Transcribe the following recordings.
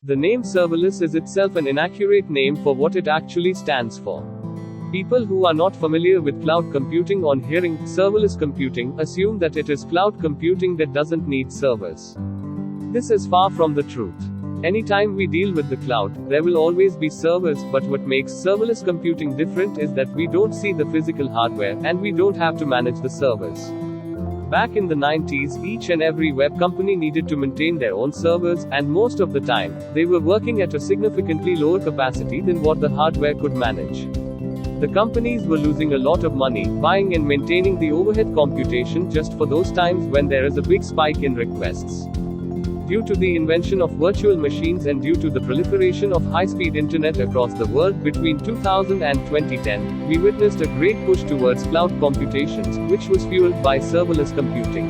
The name serverless is itself an inaccurate name for what it actually stands for. People who are not familiar with cloud computing, on hearing serverless computing, assume that it is cloud computing that doesn't need servers. This is far from the truth. Anytime we deal with the cloud, there will always be servers, but what makes serverless computing different is that we don't see the physical hardware, and we don't have to manage the servers. Back in the 90s, each and every web company needed to maintain their own servers, and most of the time, they were working at a significantly lower capacity than what the hardware could manage. The companies were losing a lot of money, buying and maintaining the overhead computation just for those times when there is a big spike in requests. Due to the invention of virtual machines and due to the proliferation of high-speed internet across the world between 2000 and 2010, we witnessed a great push towards cloud computations, which was fueled by serverless computing.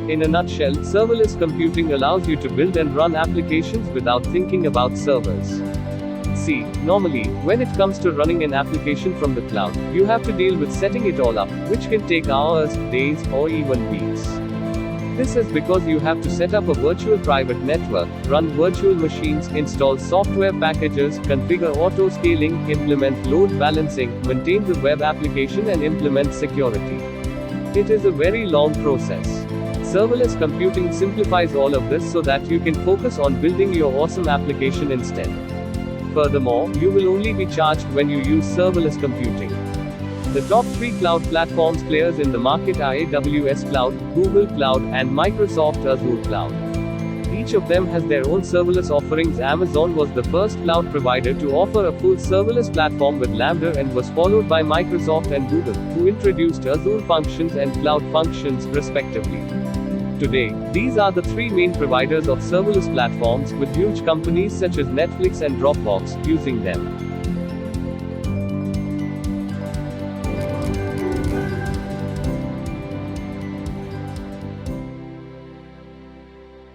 In a nutshell, serverless computing allows you to build and run applications without thinking about servers. See, normally, when it comes to running an application from the cloud, you have to deal with setting it all up, which can take hours, days, or even weeks. This is because you have to set up a virtual private network, run virtual machines, install software packages, configure auto-scaling, implement load balancing, maintain the web application and implement security. It is a very long process. Serverless computing simplifies all of this so that you can focus on building your awesome application instead. Furthermore, you will only be charged when you use serverless computing. The top 3 cloud platforms players in the market are AWS Cloud, Google Cloud, and Microsoft Azure Cloud. Each of them has their own serverless offerings. Amazon was the first cloud provider to offer a full serverless platform with Lambda and was followed by Microsoft and Google, who introduced Azure Functions and Cloud Functions, respectively. Today, these are the 3 main providers of serverless platforms, with huge companies such as Netflix and Dropbox using them.